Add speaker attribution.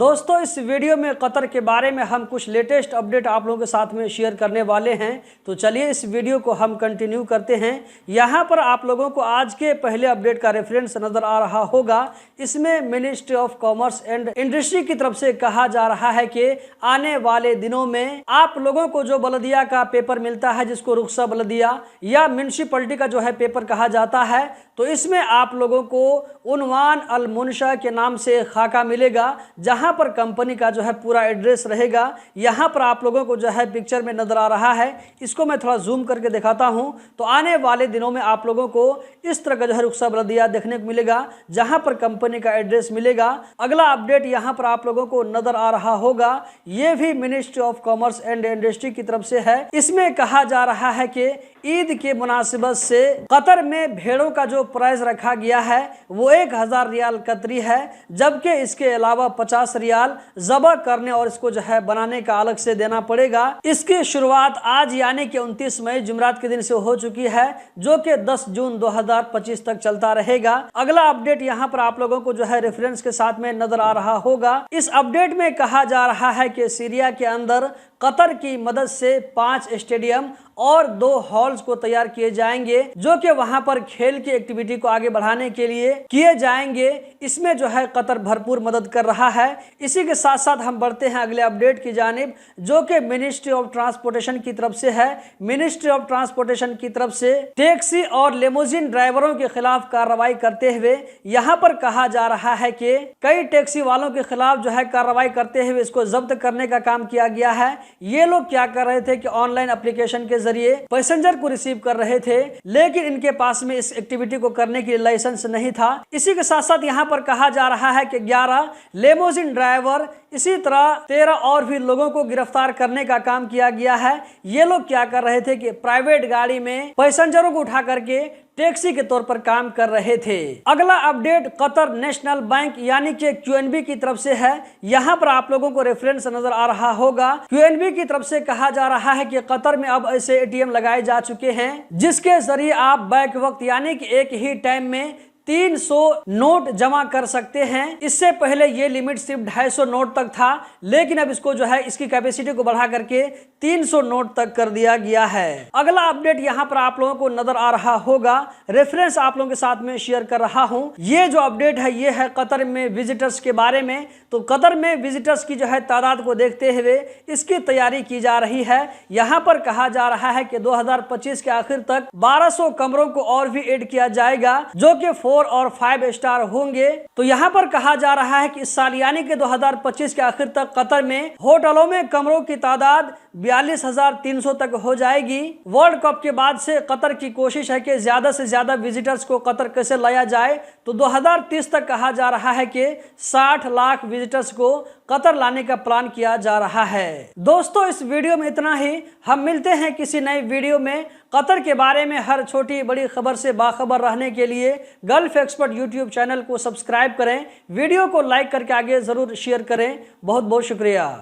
Speaker 1: दोस्तों इस वीडियो में कतर के बारे में हम कुछ लेटेस्ट अपडेट आप लोगों के साथ में शेयर करने वाले हैं। तो चलिए इस वीडियो को हम कंटिन्यू करते हैं। यहाँ पर आप लोगों को आज के पहले अपडेट का रेफरेंस नजर आ रहा होगा। इसमें ministry of commerce and industry की तरफ से कहा जा रहा है कि आने वाले दिनों में आप लोगों को जो बलदिया का पेपर मिलता है, जिसको रुखसा बलदिया या म्यूनिसिपैलिटी का जो है पेपर कहा जाता है, तो इसमें आप लोगों को उन्वान अल मुनशा के नाम से खाका मिलेगा, जहां पर कंपनी का जो है पूरा एड्रेस रहेगा। यहां पर आप लोगों को जो है पिक्चर में नजर आ रहा है, इसको मैं थोड़ा जूम करके दिखाता हूं। तो आने वाले दिनों में आप लोगों को इस तरह का जो है रुखसा बलदिया देखने को मिलेगा, जहां पर कंपनी का एड्रेस मिलेगा। अगला अपडेट यहां पर आप लोगों को नजर आ रहा होगा, ये भी ministry of commerce and industry की तरफ से है। इसमें कहा जा रहा है कि ईद के मुनासिबत से कतर में भेड़ों का जो प्राइस रखा गया है वो 1000 रियाल कतरी है, जबकि इसके अलावा 50 रियाल ज़बह करने और इसको जो है बनाने का अलग से देना पड़ेगा। इसकी शुरुआत आज यानी कि 29 मई जुमरात के दिन से हो चुकी है, जो कि 10 जून 2025 तक चलता रहेगा। अगला अपडेट यहाँ पर आप लोगों को जो है रेफरेंस के साथ में नजर आ रहा होगा। इस अपडेट में कहा जा रहा है कि सीरिया के अंदर कतर की मदद से 5 स्टेडियम और 2 हॉल्स को तैयार किए जाएंगे, जो कि वहां पर खेल की एक्टिविटी को आगे बढ़ाने के लिए किए जाएंगे। इसमें जो है कतर भरपूर मदद कर रहा है। इसी के साथ साथ हम बढ़ते हैं अगले अपडेट की जानिब, जो कि मिनिस्ट्री ऑफ ट्रांसपोर्टेशन की तरफ से है। मिनिस्ट्री ऑफ ट्रांसपोर्टेशन की तरफ से टैक्सी और लेमोजिन ड्राइवरों के खिलाफ कार्रवाई करते हुए यहाँ पर कहा जा रहा है कि कई टैक्सी वालों के खिलाफ जो है कार्रवाई करते हुए इसको जब्त करने का काम किया गया है। ये लोग क्या कर रहे थे कि ऑनलाइन एप्लीकेशन के जरिए पैसेंजर को रिसीव कर रहे थे, लेकिन इनके पास में इस एक्टिविटी को करने के लिए लाइसेंस नहीं था। इसी के साथ साथ यहाँ पर कहा जा रहा है कि 11 लेमोजिन ड्राइवर, इसी तरह 13 और भी लोगों को गिरफ्तार करने का काम किया गया है। ये लोग क्या कर रहे थे कि प्राइवेट गाड़ी में पैसेंजरों को उठा करके टैक्सी के तौर पर काम कर रहे थे। अगला अपडेट कतर नेशनल बैंक यानी कि क्यूएनबी की तरफ से है। यहाँ पर आप लोगों को रेफरेंस नजर आ रहा होगा। क्यूएनबी की तरफ से कहा जा रहा है कि कतर में अब ऐसे एटीएम लगाए जा चुके हैं, जिसके जरिए आप बैक वक्त यानी कि एक ही टाइम में 300 नोट जमा कर सकते हैं। इससे पहले ये लिमिट सिर्फ 250 नोट तक था, लेकिन अब इसको जो है इसकी कैपेसिटी को बढ़ा करके 300 नोट तक कर दिया गया है। अगला अपडेट यहाँ पर आप लोगों को नजर आ रहा होगा, रेफरेंस आप लोगों के साथ में शेयर कर रहा हूँ। ये जो अपडेट है ये है कतर में विजिटर्स के बारे में। तो कतर में विजिटर्स की जो है तादाद को देखते हुए इसकी तैयारी की जा रही है। यहाँ पर कहा जा रहा है कि 2025 के आखिर तक 1200 कमरों को और भी ऐड किया जाएगा, जो कि 4 और 5 स्टार होंगे। तो यहाँ पर कहा जा रहा है कि इस साल यानी कि 2025 के आखिर तक कतर में होटलों में कमरों की तादाद 42,300 तक हो जाएगी। वर्ल्ड कप के बाद से कतर की कोशिश है कि ज्यादा से ज्यादा विजिटर्स को कतर कैसे लाया जाए। तो 2030 तक कहा जा रहा है कि 60 लाख विजिटर्स को कतर लाने का प्लान किया जा रहा है। दोस्तों इस वीडियो में इतना ही। हम मिलते हैं किसी नई वीडियो में। कतर के बारे में हर छोटी बड़ी खबर से बाखबर रहने के लिए गल्फ एक्सपर्ट यूट्यूब चैनल को सब्सक्राइब करें, वीडियो को लाइक करके आगे जरूर शेयर करें। बहुत बहुत शुक्रिया।